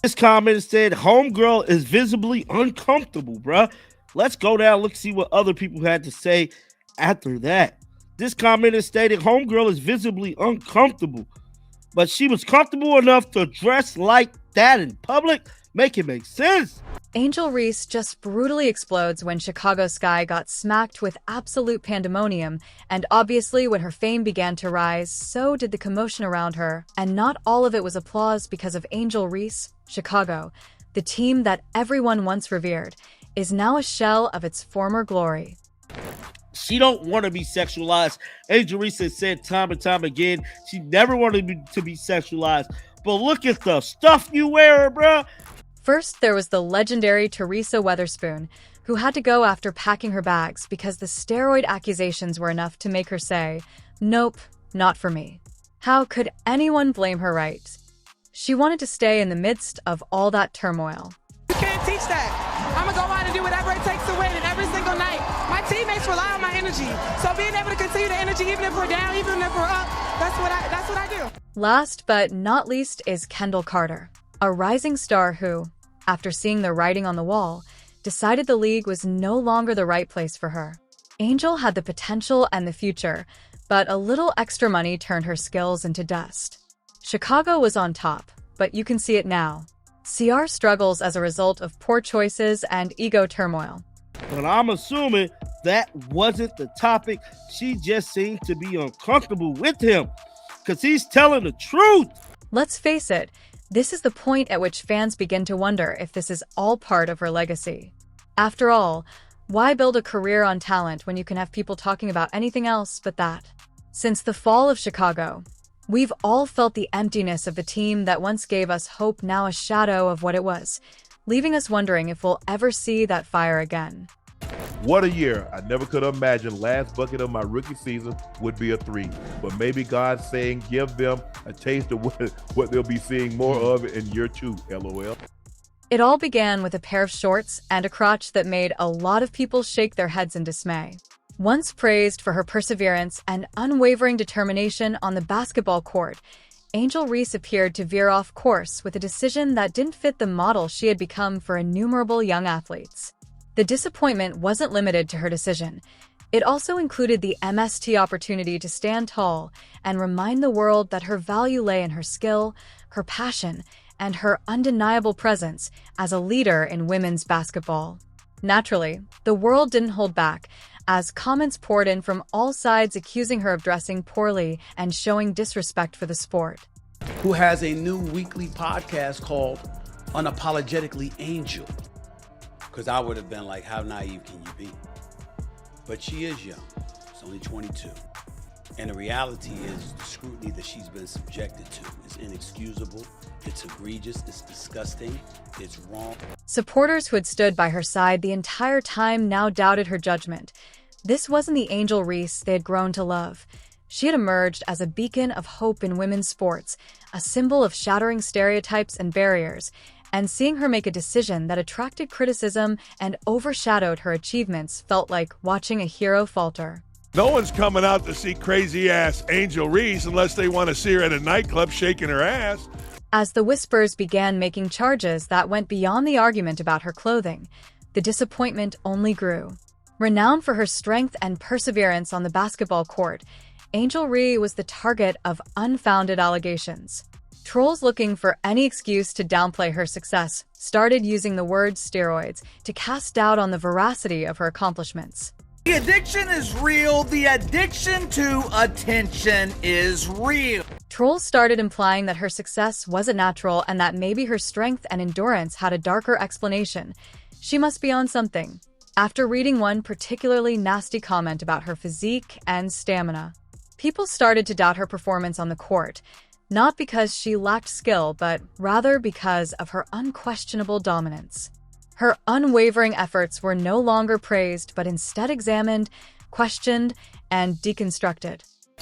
This comment said, homegirl is visibly uncomfortable, bruh. Let's go down, look, see what other people had to say after that. This comment stated, homegirl is visibly uncomfortable, but she was comfortable enough to dress like that in public. Make it make sense. Angel Reese just brutally explodes when Chicago Sky got smacked with absolute pandemonium, and obviously when her fame began to rise, so did the commotion around her, and not all of it was applause because of Angel Reese. Chicago, the team that everyone once revered, is now a shell of its former glory. She don't want to be sexualized. Angel Reese has said time and time again, she never wanted to be sexualized. But look at the stuff you wear, bruh. First, there was the legendary Teresa Weatherspoon, who had to go after packing her bags because the steroid accusations were enough to make her say, "Nope, not for me." How could anyone blame her, right? She wanted to stay in the midst of all that turmoil. You can't teach that. I'm going to go out and do whatever it takes to win, and every single night, my teammates rely on my energy. So being able to continue the energy, even if we're down, even if we're up, that's what I do. Last but not least is Kendall Carter, a rising star who, after seeing the writing on the wall, decided the league was no longer the right place for her. Angel had the potential and the future, but a little extra money turned her skills into dust. Chicago was on top, but you can see it now. CR struggles as a result of poor choices and ego turmoil. But I'm assuming that wasn't the topic. She just seemed to be uncomfortable with him because he's telling the truth. Let's face it, this is the point at which fans begin to wonder if this is all part of her legacy. After all, why build a career on talent when you can have people talking about anything else but that? Since the fall of Chicago, we've all felt the emptiness of the team that once gave us hope, now a shadow of what it was, leaving us wondering if we'll ever see that fire again. What a year. I never could have imagined last bucket of my rookie season would be a 3. But maybe God's saying give them a taste of what they'll be seeing more of in year 2, LOL. It all began with a pair of shorts and a crotch that made a lot of people shake their heads in dismay. Once praised for her perseverance and unwavering determination on the basketball court, Angel Reese appeared to veer off course with a decision that didn't fit the model she had become for innumerable young athletes. The disappointment wasn't limited to her decision. It also included the MST opportunity to stand tall and remind the world that her value lay in her skill, her passion, and her undeniable presence as a leader in women's basketball. Naturally, the world didn't hold back, as comments poured in from all sides accusing her of dressing poorly and showing disrespect for the sport. Who has a new weekly podcast called Unapologetically Angel. Because I would have been like, how naive can you be? But she is young. She's only 22. And the reality is the scrutiny that she's been subjected to is inexcusable. It's egregious. It's disgusting. It's wrong. Supporters who had stood by her side the entire time now doubted her judgment. This wasn't the Angel Reese they had grown to love. She had emerged as a beacon of hope in women's sports, a symbol of shattering stereotypes and barriers, and seeing her make a decision that attracted criticism and overshadowed her achievements felt like watching a hero falter. No one's coming out to see crazy-ass Angel Reese unless they want to see her at a nightclub shaking her ass. As the whispers began making charges that went beyond the argument about her clothing, the disappointment only grew. Renowned for her strength and perseverance on the basketball court, Angel Reese was the target of unfounded allegations. Trolls looking for any excuse to downplay her success started using the word steroids to cast doubt on the veracity of her accomplishments. The addiction is real. The addiction to attention is real. Trolls started implying that her success wasn't natural and that maybe her strength and endurance had a darker explanation. She must be on something. After reading one particularly nasty comment about her physique and stamina, people started to doubt her performance on the court, not because she lacked skill, but rather because of her unquestionable dominance. Her unwavering efforts were no longer praised, but instead examined, questioned, and deconstructed.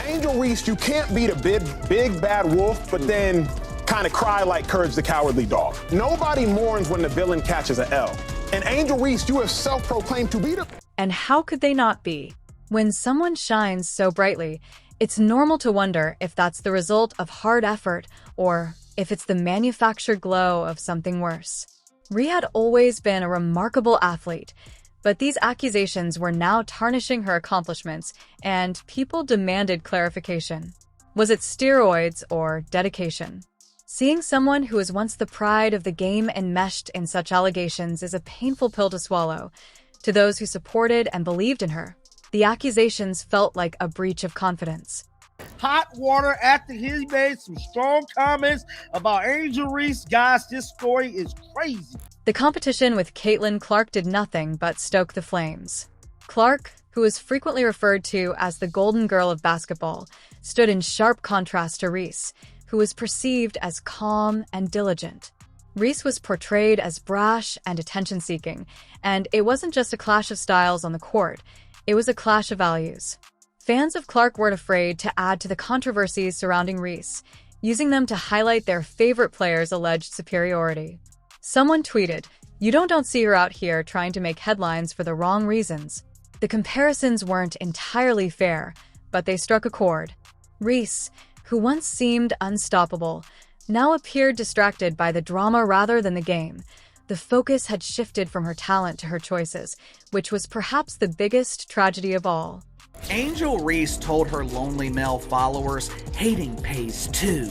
Angel Reese, you can't beat a big bad wolf, but then kind of cry like Courage the Cowardly Dog. Nobody mourns when the villain catches an L. And Angel Reese, you have self-proclaimed to be the... And how could they not be? When someone shines so brightly, it's normal to wonder if that's the result of hard effort or if it's the manufactured glow of something worse. Rhea had always been a remarkable athlete, but these accusations were now tarnishing her accomplishments, and people demanded clarification. Was it steroids or dedication? Seeing someone who was once the pride of the game enmeshed in such allegations is a painful pill to swallow. To those who supported and believed in her, the accusations felt like a breach of confidence. Hot water after he made some strong comments about Angel Reese. Guys, this story is crazy. The competition with Caitlin Clark did nothing but stoke the flames. Clark, who is frequently referred to as the golden girl of basketball, stood in sharp contrast to Reese, who was perceived as calm and diligent. Reese was portrayed as brash and attention-seeking, and it wasn't just a clash of styles on the court, it was a clash of values. Fans of Clark weren't afraid to add to the controversies surrounding Reese, using them to highlight their favorite player's alleged superiority. Someone tweeted, "You don't see her out here trying to make headlines for the wrong reasons." The comparisons weren't entirely fair, but they struck a chord. Reese, who once seemed unstoppable, now appeared distracted by the drama rather than the game. The focus had shifted from her talent to her choices, which was perhaps the biggest tragedy of all. Angel Reese told her lonely male followers, hating pays too.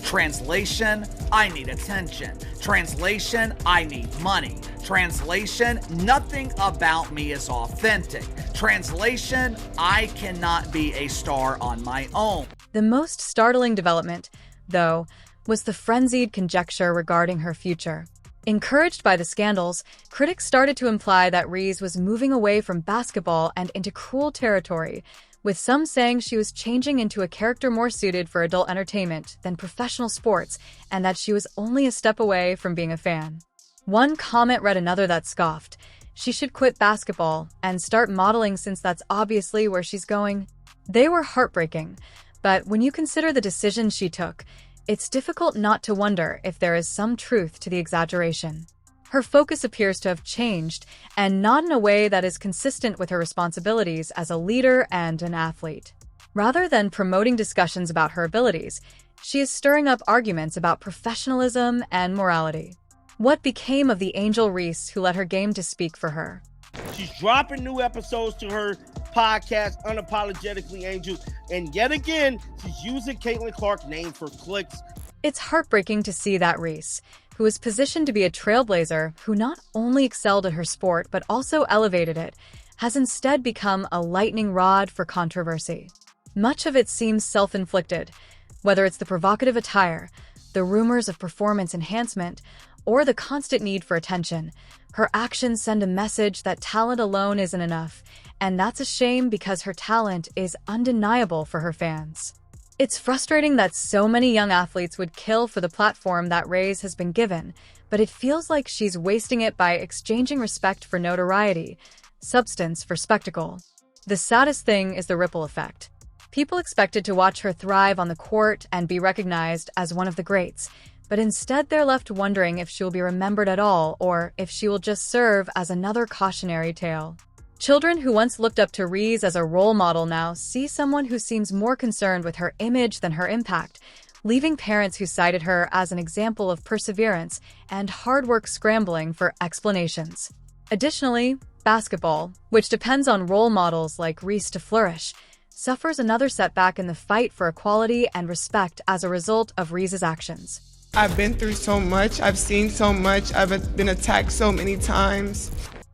Translation, I need attention. Translation, I need money. Translation, nothing about me is authentic. Translation, I cannot be a star on my own. The most startling development, though, was the frenzied conjecture regarding her future. Encouraged by the scandals, critics started to imply that Reese was moving away from basketball and into cruel territory, with some saying she was changing into a character more suited for adult entertainment than professional sports, and that she was only a step away from being a fan. One comment read another that scoffed, "She should quit basketball and start modeling since that's obviously where she's going." They were heartbreaking, but when you consider the decision she took, it's difficult not to wonder if there is some truth to the exaggeration. Her focus appears to have changed, and not in a way that is consistent with her responsibilities as a leader and an athlete. Rather than promoting discussions about her abilities, she is stirring up arguments about professionalism and morality. What became of the Angel Reese who let her game to speak for her? She's dropping new episodes to her podcast, Unapologetically Angel, and yet again, she's using Caitlin Clark's name for clicks. It's heartbreaking to see that Reese, who is positioned to be a trailblazer who not only excelled at her sport but also elevated it, has instead become a lightning rod for controversy. Much of it seems self-inflicted, whether it's the provocative attire, the rumors of performance enhancement, or the constant need for attention. Her actions send a message that talent alone isn't enough, and that's a shame because her talent is undeniable for her fans. It's frustrating that so many young athletes would kill for the platform that Reese has been given, but it feels like she's wasting it by exchanging respect for notoriety, substance for spectacle. The saddest thing is the ripple effect. People expected to watch her thrive on the court and be recognized as one of the greats, but instead they're left wondering if she'll be remembered at all or if she will just serve as another cautionary tale. Children who once looked up to Reese as a role model now see someone who seems more concerned with her image than her impact, leaving parents who cited her as an example of perseverance and hard work scrambling for explanations. Additionally, basketball, which depends on role models like Reese to flourish, suffers another setback in the fight for equality and respect as a result of Reese's actions. I've been through so much. I've seen so much. I've been attacked so many times.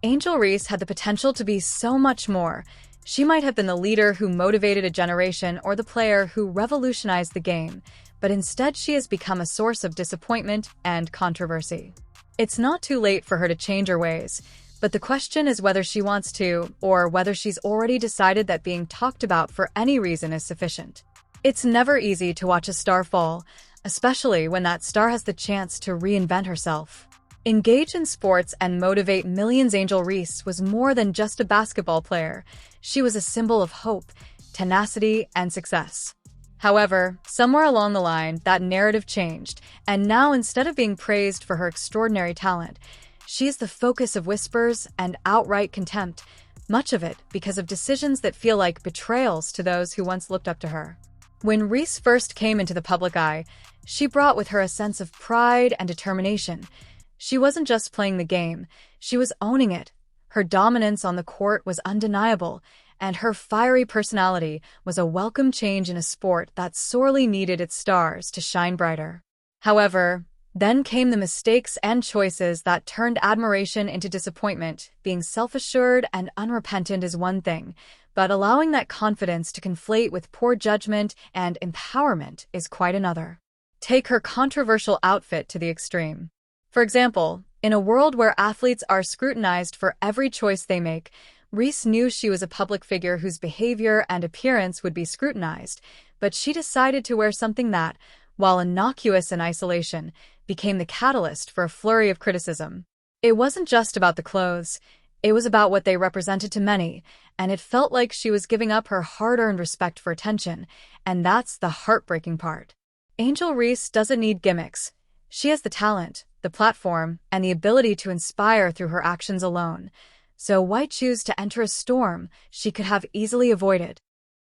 Angel Reese had the potential to be so much more. She might have been the leader who motivated a generation or the player who revolutionized the game, but instead she has become a source of disappointment and controversy. It's not too late for her to change her ways, but the question is whether she wants to, or whether she's already decided that being talked about for any reason is sufficient. It's never easy to watch a star fall, especially when that star has the chance to reinvent herself. Engage in sports and motivate millions. Angel Reese was more than just a basketball player. She was a symbol of hope, tenacity, and success. However, somewhere along the line, that narrative changed, and now instead of being praised for her extraordinary talent, she is the focus of whispers and outright contempt, much of it because of decisions that feel like betrayals to those who once looked up to her. When Reese first came into the public eye, she brought with her a sense of pride and determination. She wasn't just playing the game, she was owning it. Her dominance on the court was undeniable, and her fiery personality was a welcome change in a sport that sorely needed its stars to shine brighter. However, then came the mistakes and choices that turned admiration into disappointment. Being self-assured and unrepentant is one thing, but allowing that confidence to conflate with poor judgment and empowerment is quite another. Take her controversial outfit to the extreme. For example, in a world where athletes are scrutinized for every choice they make, Reese knew she was a public figure whose behavior and appearance would be scrutinized, but she decided to wear something that, while innocuous in isolation, became the catalyst for a flurry of criticism. It wasn't just about the clothes, it was about what they represented to many, and it felt like she was giving up her hard-earned respect for attention, and that's the heartbreaking part. Angel Reese doesn't need gimmicks. She has the talent, the platform, and the ability to inspire through her actions alone. So why choose to enter a storm she could have easily avoided?